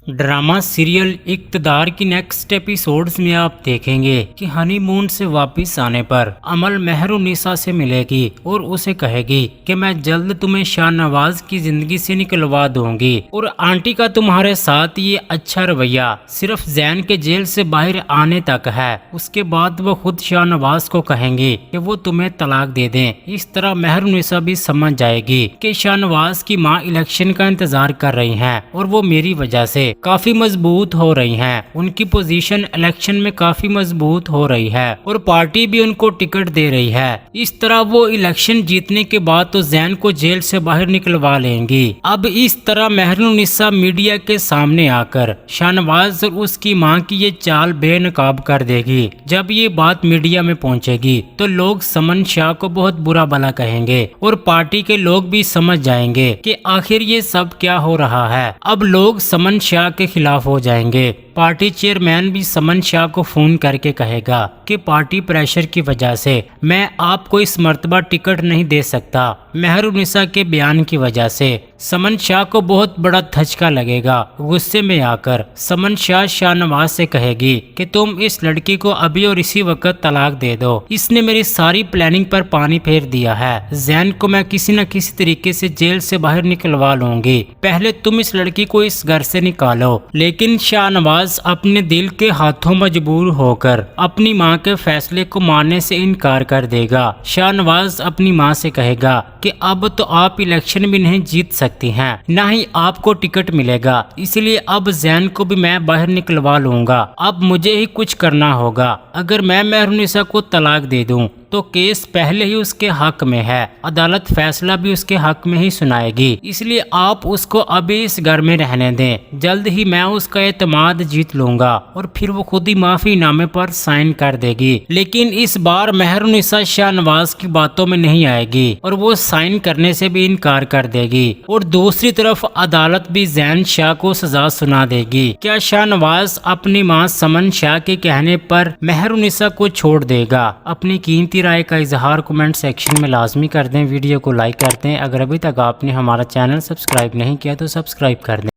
Drama serial इक़्तिदार की next episodes में आप देखेंगे कि हनीमून से वापस आने पर अमल मेहरुनिसा से मिलेगी और उसे कहेगी कि मैं जल्द तुम्हें शाहनवाज की जिंदगी से निकलवा दूंगी और आंटी का तुम्हारे साथ ये अच्छा रवैया सिर्फ जैन के जेल से बाहर आने तक है। उसके बाद वो खुद शाहनवाज को कहेंगी कि वो तुम्हें तलाक दे दें। इस तरह मेहरुनिसा भी समझ जाएगी कि शाहनवाज की माँ इलेक्शन का इंतजार कर रही हैं और वो मेरी वजह से काफी मजबूत हो रही हैं। उनकी पोजीशन इलेक्शन में काफी मजबूत हो रही है और पार्टी भी उनको टिकट दे रही है। इस तरह वो इलेक्शन जीतने के बाद तो जैन को जेल से बाहर निकलवा लेंगी। अब इस तरह मेहरुनिसा मीडिया के सामने आकर शाहनवाज और उसकी मां की ये चाल बेनकाब कर देगी। जब ये बात मीडिया में पहुंचेगी तो लोग समन शाह को बहुत बुरा भला कहेंगे और पार्टी के लोग भी समझ जाएंगे कि आखिर ये सब क्या हो रहा है। अब लोग समन शाह के खिलाफ हो जाएंगे। पार्टी चेयरमैन भी समन शाह को फोन करके कहेगा कि पार्टी प्रेशर की वजह से मैं आपको इस मर्तबा टिकट नहीं दे सकता। मेहरुनिसा के बयान की वजह से समन शाह को बहुत बड़ा धचका लगेगा। गुस्से में आकर समन शाह शाहनवाज से कहेगी कि तुम इस लड़की को अभी और इसी वक्त तलाक दे दो। इसने मेरी सारी प्लानिंग पर पानी फेर दिया है। जैन को मैं किसी न किसी तरीके से जेल से बाहर निकलवा लूंगी। पहले तुम इस लड़की को इस घर से निकालो। लेकिन शाहनवाज अपने दिल के हाथों मजबूर होकर अपनी मां के फैसले को मानने से इनकार कर देगा। शाहनवाज अपनी मां से कहेगा कि अब तो आप इलेक्शन भी नहीं जीत सकती हैं, ना ही आपको टिकट मिलेगा, इसलिए अब जैन को भी मैं बाहर निकलवा लूंगा। अब मुझे ही कुछ करना होगा। अगर मैं मेहरुनिसा को तलाक दे दूं तो केस पहले ही उसके हक में है, अदालत फैसला भी उसके हक में ही सुनाएगी, इसलिए आप उसको अभी इस घर में रहने दें। जल्द ही मैं उसका एतमाद जीत लूंगा और फिर वो खुद ही माफी नामे पर साइन कर देगी। लेकिन इस बार मेहरुनिसा शाहनवाज की बातों में नहीं आएगी और वो साइन करने से भी इनकार कर देगी और दूसरी तरफ अदालत भी जैन शाह को सजा सुना देगी। क्या शाहनवाज अपनी मां समन शाह के कहने पर मेहरुनिसा को छोड़ देगा? अपनी कीमती राय का इजहार कमेंट सेक्शन में लाजमी कर दें। वीडियो को लाइक कर दें। अगर अभी तक आपने हमारा चैनल सब्सक्राइब नहीं किया तो सब्सक्राइब कर दें।